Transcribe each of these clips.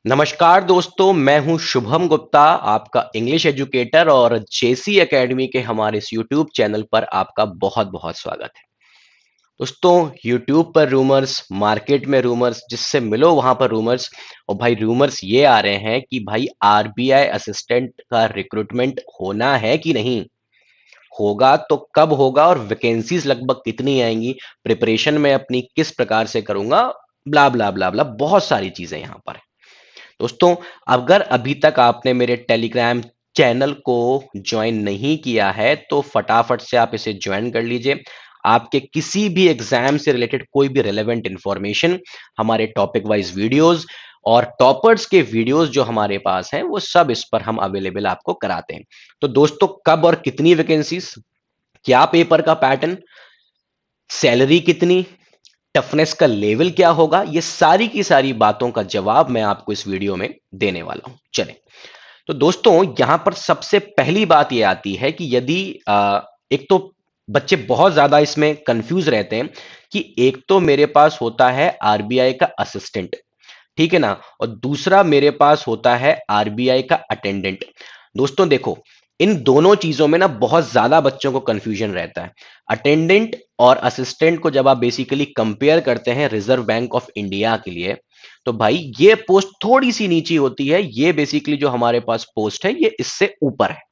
नमस्कार दोस्तों, मैं हूं शुभम गुप्ता, आपका इंग्लिश एजुकेटर और जेसी एकेडमी के हमारे इस यूट्यूब चैनल पर आपका बहुत बहुत स्वागत है। दोस्तों, यूट्यूब पर रूमर्स, मार्केट में रूमर्स, जिससे मिलो वहां पर रूमर्स। और भाई रूमर्स ये आ रहे हैं कि भाई आरबीआई असिस्टेंट का रिक्रूटमेंट होना है कि नहीं होगा, तो कब होगा और वैकेंसीज लगभग कितनी आएंगी, प्रिपरेशन में अपनी किस प्रकार से करूंगा, ब्ला ब्ला ब्ला ब्ला, बहुत सारी चीजें यहां पर है। दोस्तों, अगर अभी तक आपने मेरे टेलीग्राम चैनल को ज्वाइन नहीं किया है तो फटाफट से आप इसे ज्वाइन कर लीजिए। आपके किसी भी एग्जाम से रिलेटेड कोई भी रिलेवेंट इंफॉर्मेशन, हमारे टॉपिक वाइज वीडियोस और टॉपर्स के वीडियोस जो हमारे पास हैं वो सब इस पर हम अवेलेबल आपको कराते हैं। तो दोस्तों, कब और कितनी वैकेंसीज, क्या पेपर का पैटर्न, सैलरी कितनी, टफनेस का लेवल क्या होगा, ये सारी की सारी बातों का जवाब मैं आपको इस वीडियो में देने वाला हूं। चलें, तो दोस्तों यहां पर सबसे पहली बात ये आती है कि यदि एक तो बच्चे बहुत ज्यादा इसमें कंफ्यूज रहते हैं कि एक तो मेरे पास होता है आरबीआई का असिस्टेंट, ठीक है ना, और दूसरा मेरे पास होता है आरबीआई का अटेंडेंट। दोस्तों देखो, इन दोनों चीजों में ना बहुत ज्यादा बच्चों को कंफ्यूजन रहता है। अटेंडेंट और असिस्टेंट को जब आप बेसिकली कंपेयर करते हैं रिजर्व बैंक ऑफ इंडिया के लिए, तो भाई ये पोस्ट थोड़ी सी नीची होती है, ये बेसिकली जो हमारे पास पोस्ट है ये इससे ऊपर है।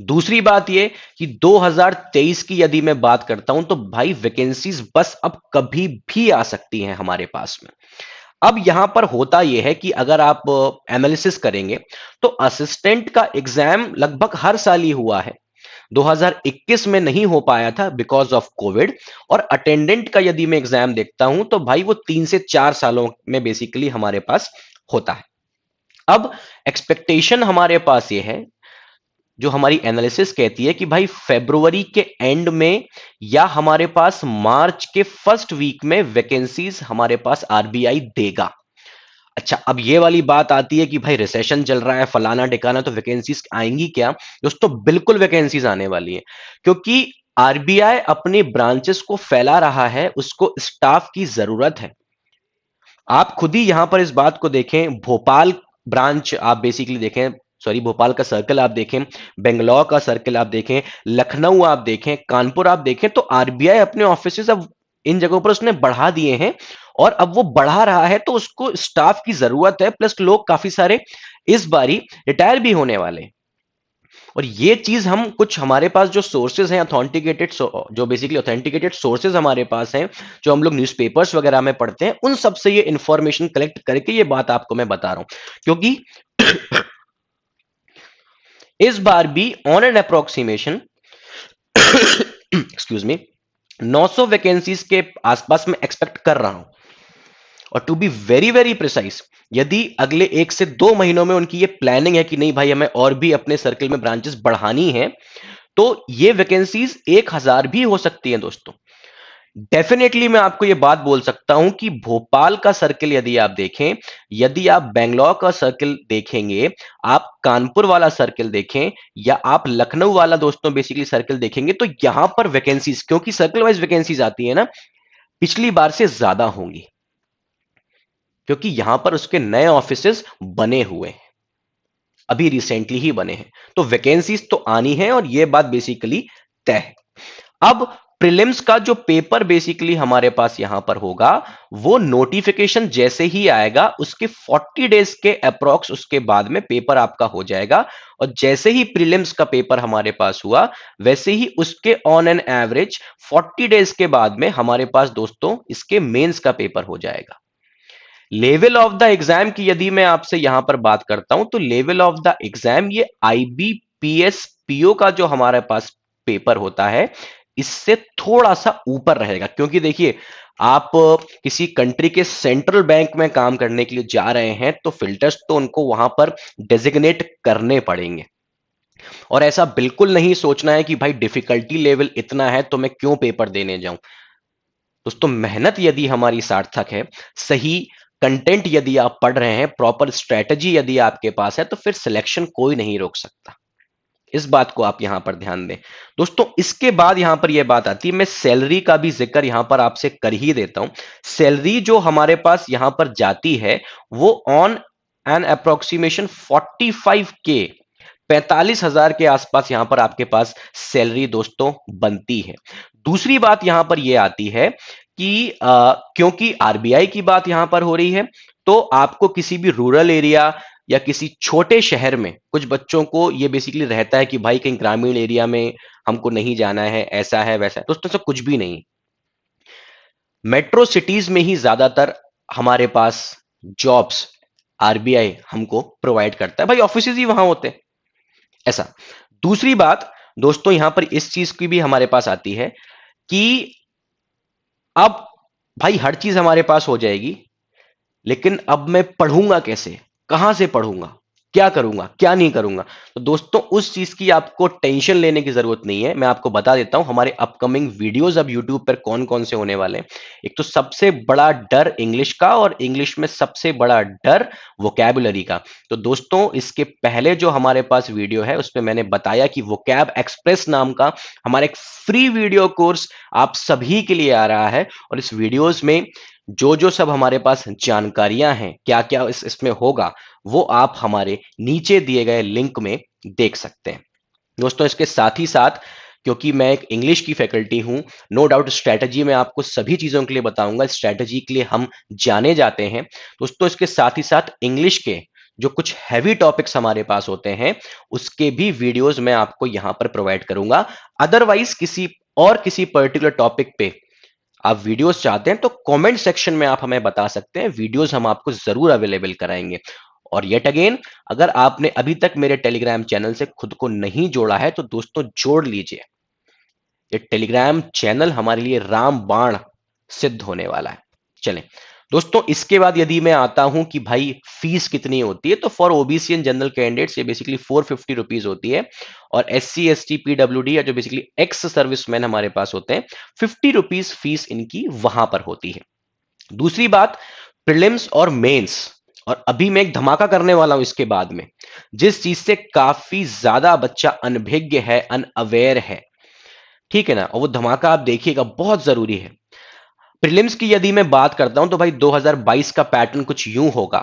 दूसरी बात ये कि 2023 की यदि मैं बात करता हूं तो भाई वैकेंसीज बस अब कभी भी आ सकती हैं हमारे पास में। अब यहां पर होता यह है कि अगर आप एनालिसिस करेंगे तो असिस्टेंट का एग्जाम लगभग हर साल ही हुआ है। 2021 में नहीं हो पाया था बिकॉज ऑफ कोविड। और अटेंडेंट का यदि मैं एग्जाम देखता हूं तो भाई वो 3 से 4 सालों में बेसिकली हमारे पास होता है। अब एक्सपेक्टेशन हमारे पास ये है, जो हमारी एनालिसिस कहती है कि भाई फरवरी के एंड में या हमारे पास मार्च के फर्स्ट वीक में वैकेंसीज हमारे पास आरबीआई देगा। अच्छा, अब ये वाली बात आती है कि भाई रिसेशन चल रहा है, फलाना ढिकाना, तो वैकेंसीज आएंगी क्या? दोस्तों बिल्कुल वैकेंसीज आने वाली है, क्योंकि आरबीआई अपनी ब्रांचेस को फैला रहा है, उसको स्टाफ की जरूरत है। आप खुद ही यहां पर इस बात को देखें, भोपाल ब्रांच आप बेसिकली देखें, सॉरी भोपाल का सर्कल आप देखें, बेंगलौर का सर्कल आप देखें, लखनऊ आप देखें, कानपुर आप देखें, तो आरबीआई अपने ऑफिसेज अब इन जगहों पर उसने बढ़ा दिए हैं। और अब वो बढ़ा रहा है तो उसको स्टाफ की जरूरत है, प्लस लोग काफी सारे इस बारी रिटायर भी होने वाले हैं। और ये चीज हम कुछ हमारे पास जो सोर्सेज हैं ऑथेंटिकेटेड, जो बेसिकली ऑथेंटिकेटेड सोर्सेज हमारे पास हैं, जो हम लोग न्यूज़पेपर्स वगैरह में पढ़ते हैं, उन सब से ये इंफॉर्मेशन कलेक्ट करके ये बात आपको मैं बता रहा हूं। क्योंकि इस बार भी on an approximation excuse me 900 vacancies के आसपास मैं एक्सपेक्ट कर रहा हूं। और to be very very precise, यदि अगले 1 से 2 महीनों में उनकी ये प्लानिंग है कि नहीं भाई हमें और भी अपने सर्कल में ब्रांचेस बढ़ानी है, तो ये वैकेंसीज 1000 भी हो सकती हैं दोस्तों। डेफिनेटली मैं आपको ये बात बोल सकता हूं कि भोपाल का सर्कल यदि आप देखें, यदि आप बेंगलौर का सर्कल देखेंगे, आप कानपुर वाला सर्कल देखें, या आप लखनऊ वाला दोस्तों बेसिकली सर्कल देखेंगे, तो यहां पर वैकेंसीज, क्योंकि सर्कल वाइज वैकेंसीज आती है ना, पिछली बार से ज्यादा होंगी, क्योंकि यहां पर उसके नए ऑफिसेस बने हुए हैं, अभी रिसेंटली ही बने हैं। तो वैकेंसीज तो आनी है और यह बात बेसिकली तय है। अब प्रीलिम्स का जो पेपर बेसिकली हमारे पास यहां पर होगा, वो नोटिफिकेशन जैसे ही आएगा उसके 40 डेज के अप्रॉक्स उसके बाद में पेपर आपका हो जाएगा। और जैसे ही प्रीलिम्स का पेपर हमारे पास हुआ, वैसे ही उसके ऑन एन एवरेज 40 डेज के बाद में हमारे पास दोस्तों इसके मेंस का पेपर हो जाएगा। लेवल ऑफ द एग्जाम की यदि मैं आपसे यहां पर बात करता हूं, तो लेवल ऑफ द एग्जाम ये आईबीपीएस पीओ का जो हमारे पास पेपर होता है, इससे थोड़ा सा ऊपर रहेगा। क्योंकि देखिए, आप किसी कंट्री के सेंट्रल बैंक में काम करने के लिए जा रहे हैं, तो फिल्टर्स तो उनको वहां पर डेजिग्नेट करने पड़ेंगे। और ऐसा बिल्कुल नहीं सोचना है कि भाई डिफिकल्टी लेवल इतना है तो मैं क्यों पेपर देने जाऊं। दोस्तों मेहनत यदि हमारी सार्थक है, सही कंटेंट यदि आप पढ़ रहे हैं, प्रॉपर स्ट्रेटजी यदि आपके पास है, तो फिर सिलेक्शन कोई नहीं रोक सकता। इस बात को आप यहां पर ध्यान दें। दोस्तों इसके बाद यहां पर यह बात आती है, मैं सैलरी का भी जिक्र यहां पर आपसे कर ही देता हूं। सैलरी जो हमारे पास यहां पर जाती है, वो ऑन एन अप्रोक्सीमेशन 45K, 45,000 के आसपास यहां पर आपके पास सैलरी दोस्तों बनती है। दूसरी बात यहां पर यह आती है कि क्योंकि आरबीआई की बात यहां पर हो रही है, तो आपको किसी भी रूरल एरिया या किसी छोटे शहर में कुछ बच्चों को यह बेसिकली रहता है कि भाई कहीं ग्रामीण एरिया में हमको नहीं जाना है, ऐसा है वैसा है। दोस्तों सब कुछ भी नहीं, मेट्रो सिटीज में ही ज्यादातर हमारे पास जॉब्स आरबीआई हमको प्रोवाइड करता है, भाई ऑफिस ही वहां होते हैं ऐसा। दूसरी बात दोस्तों यहां पर इस चीज की भी हमारे पास आती है कि अब भाई हर चीज हमारे पास हो जाएगी, लेकिन अब मैं पढ़ूंगा कैसे, कहां से पढ़ूंगा, क्या करूंगा क्या नहीं करूंगा। तो दोस्तों उस चीज की आपको टेंशन लेने की जरूरत नहीं है, मैं आपको बता देता हूं हमारे अपकमिंग वीडियोस अब यूट्यूब पर कौन कौन से होने वाले हैं। एक तो सबसे बड़ा डर इंग्लिश का, और इंग्लिश में सबसे बड़ा डर वोकैबुलरी का। तो दोस्तों इसके पहले जो हमारे पास वीडियो है उसमें मैंने बताया कि वोकैब एक्सप्रेस नाम का हमारा एक फ्री वीडियो कोर्स आप सभी के लिए आ रहा है, और इस वीडियोस में जो जो सब हमारे पास जानकारियां हैं, क्या क्या इसमें होगा, वो आप हमारे नीचे दिए गए लिंक में देख सकते हैं। दोस्तों इसके साथ ही साथ, क्योंकि मैं एक इंग्लिश की फैकल्टी हूं, नो डाउट स्ट्रैटेजी में आपको सभी चीजों के लिए बताऊंगा, स्ट्रैटेजी के लिए हम जाने जाते हैं। दोस्तों इसके साथ ही साथ इंग्लिश के जो कुछ हैवी टॉपिक्स हमारे पास होते हैं उसके भी वीडियोस मैं आपको यहां पर प्रोवाइड करूंगा। अदरवाइज किसी पर्टिकुलर टॉपिक पे आप वीडियोस चाहते हैं तो कमेंट सेक्शन में आप हमें बता सकते हैं, वीडियोस हम आपको जरूर अवेलेबल कराएंगे। और येट अगेन, अगर आपने अभी तक मेरे टेलीग्राम चैनल से खुद को नहीं जोड़ा है तो दोस्तों जोड़ लीजिए। ये टेलीग्राम चैनल हमारे लिए रामबाण सिद्ध होने वाला है। चलें दोस्तों, इसके बाद यदि मैं आता हूं कि भाई फीस कितनी होती है, तो for OBC and general candidates ये बेसिकली 450 रुपीज होती है, और SC ST PWD या जो बेसिकली एक्स सर्विसमैन हमारे पास होते हैं 50 रुपीज फीस इनकी वहां पर होती है। दूसरी बात, प्रीलिम्स और मेंस, और अभी मैं एक धमाका करने वाला हूं इसके बाद में, जिस चीज से काफी ज्यादा बच्चा अनभिज्ञ है, अनअवेयर है, ठीक है ना, और वो धमाका आप देखिएगा, बहुत जरूरी है। प्रीलिम्स की यदि मैं बात करता हूं तो भाई 2022 का पैटर्न कुछ यूं होगा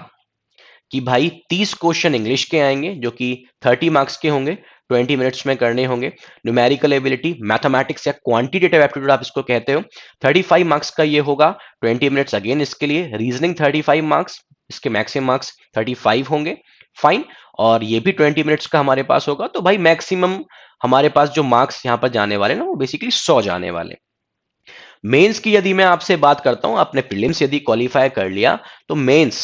कि भाई 30 क्वेश्चन इंग्लिश के आएंगे जो कि 30 मार्क्स के होंगे, 20 मिनट्स में करने होंगे। न्यूमेरिकल एबिलिटी, मैथमेटिक्स या क्वांटिटेटिव एप्टीट्यूड आप इसको कहते हो, 35 मार्क्स का ये होगा, 20 मिनट्स अगेन इसके लिए। रीजनिंग 35 मार्क्स, इसके मैक्सिमम मार्क्स 35 होंगे, फाइन। और ये भी 20 मिनट्स का हमारे पास होगा, तो भाई मैक्सिमम हमारे पास जो मार्क्स यहां पर जाने वाले ना वो बेसिकली 100 जाने वाले। मेंस की यदि मैं आपसे बात करता हूं, आपने प्रीलिम्स यदि क्वालिफाई कर लिया तो मेंस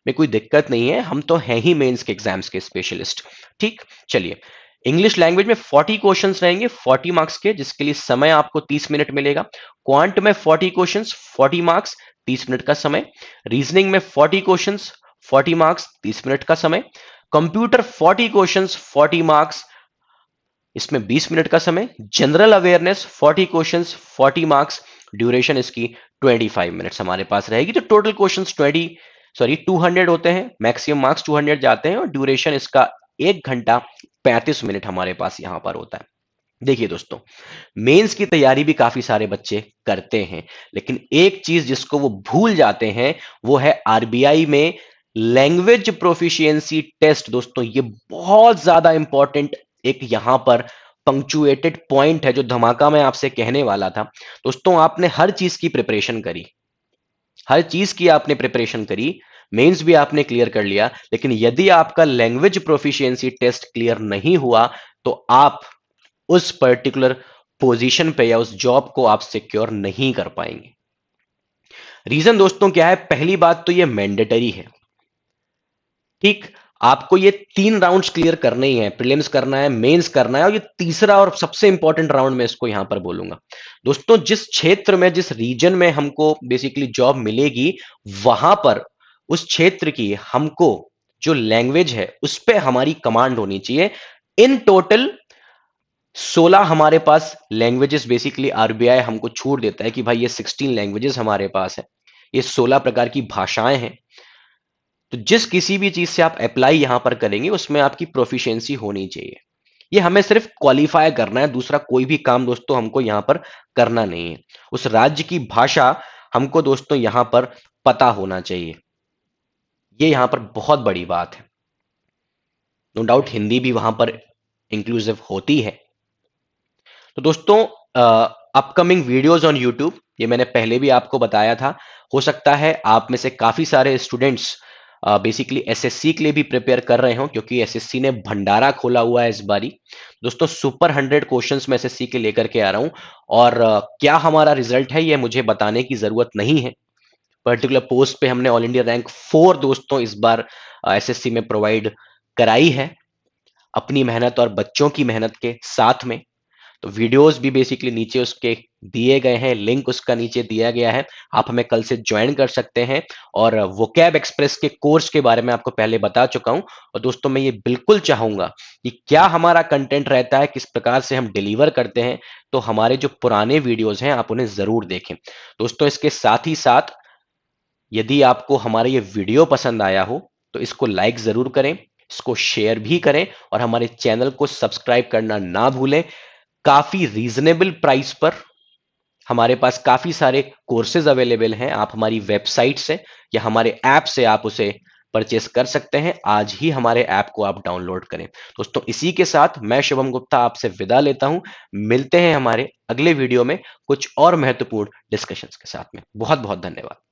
में कोई दिक्कत नहीं है, हम तो हैं ही मेंस के एग्जाम्स के स्पेशलिस्ट। ठीक, चलिए, इंग्लिश लैंग्वेज में 40 क्वेश्चंस रहेंगे 40 मार्क्स के, जिसके लिए समय आपको 30 मिनट मिलेगा। क्वांट में 40 क्वेश्चंस 40 मार्क्स, 30 मिनट का समय। रीजनिंग में 40 क्वेश्चंस 40 मार्क्स, 30 मिनट का समय। कंप्यूटर 40 क्वेश्चंस 40 मार्क्स, इसमें 20 मिनट का समय। General awareness 40 questions 40 marks, duration इसकी 25 मिनट्स हमारे पास रहेगी। तो टोटल क्वेश्चंस 200 होते हैं, मैक्सिमम मार्क्स 200 जाते हैं, और ड्यूरेशन इसका 1 घंटा 35 मिनट हमारे पास यहां पर होता है। देखिए दोस्तों, मेंस की तैयारी भी काफी सारे बच्चे करते हैं, लेकिन एक चीज जिसको वो भूल जाते हैं वो है आरबीआई में लैंग्वेज प्रोफिशिएंसी टेस्ट। दोस्तों ये बहुत ज्यादा इंपॉर्टेंट एक यहां पर पंक्चुएटेड पॉइंट है, जो धमाका मैं आपसे कहने वाला था। दोस्तों आपने हर चीज की प्रिपरेशन करी, हर चीज की आपने प्रिपरेशन करी, मेंस भी आपने क्लियर कर लिया, लेकिन यदि आपका लैंग्वेज प्रोफिशिएंसी टेस्ट क्लियर नहीं हुआ तो आप उस पर्टिकुलर पोजीशन पे या उस जॉब को आप सिक्योर नहीं कर पाएंगे। रीजन दोस्तों क्या है? पहली बात तो ये मैंडेटरी है, ठीक, आपको ये 3 राउंड्स क्लियर करने ही है, प्रीलिम्स करना है, मेंस करना है, और ये तीसरा और सबसे इंपॉर्टेंट राउंड में इसको यहां पर बोलूंगा। दोस्तों जिस क्षेत्र में, जिस रीजन में हमको बेसिकली जॉब मिलेगी, वहां पर उस क्षेत्र की हमको जो लैंग्वेज है उस पर हमारी कमांड होनी चाहिए। इन टोटल 16 हमारे पास लैंग्वेजेस बेसिकली आरबीआई हमको छूट देता है कि भाई ये 16 लैंग्वेजेस हमारे पास है, ये 16 प्रकार की भाषाएं हैं। तो जिस किसी भी चीज से आप अप्लाई यहां पर करेंगे उसमें आपकी प्रोफिशिएंसी होनी चाहिए। ये हमें सिर्फ क्वालिफाई करना है, दूसरा कोई भी काम दोस्तों हमको यहां पर करना नहीं है। उस राज्य की भाषा हमको दोस्तों यहां पर पता होना चाहिए। ये यहां पर बहुत बड़ी बात है। नो डाउट हिंदी भी वहां पर इंक्लूसिव होती है। तो दोस्तों, अपकमिंग वीडियोस ऑन यूट्यूब, ये मैंने पहले भी आपको बताया था। हो सकता है आप में से काफी सारे स्टूडेंट्स बेसिकली एसएससी के लिए भी प्रिपेयर कर रहे हो, क्योंकि एसएससी ने भंडारा खोला हुआ है इस बारी। दोस्तों, सुपर 100 क्वेश्चंस मैं एसएससी के लेकर के आ रहा हूं, और क्या हमारा रिजल्ट है ये मुझे बताने की जरूरत नहीं है। पर्टिकुलर पोस्ट पे हमने ऑल इंडिया रैंक 4 दोस्तों इस बार एसएससी में प्रोवाइड कराई है, अपनी मेहनत और बच्चों की मेहनत के साथ में। तो वीडियोस भी बेसिकली नीचे उसके दिए गए हैं, लिंक उसका नीचे दिया गया है, आप हमें कल से ज्वाइन कर सकते हैं। और वोकैब एक्सप्रेस के कोर्स के बारे में आपको पहले बता चुका हूं। और दोस्तों, मैं ये बिल्कुल चाहूंगा कि क्या हमारा कंटेंट रहता है, किस प्रकार से हम डिलीवर करते हैं, तो हमारे जो पुराने वीडियोस हैं आप उन्हें जरूर देखें। दोस्तों, इसके साथ ही साथ यदि आपको हमारा ये वीडियो पसंद आया हो तो इसको लाइक जरूर करें, इसको शेयर भी करें, और हमारे चैनल को सब्सक्राइब करना ना भूलें। काफी रीजनेबल प्राइस पर हमारे पास काफी सारे कोर्सेज अवेलेबल हैं। आप हमारी वेबसाइट से या हमारे ऐप से आप उसे परचेस कर सकते हैं। आज ही हमारे ऐप को आप डाउनलोड करें। दोस्तों, इसी के साथ मैं शुभम गुप्ता आपसे विदा लेता हूं। मिलते हैं हमारे अगले वीडियो में कुछ और महत्वपूर्ण डिस्कशंस के साथ में। बहुत बहुत धन्यवाद।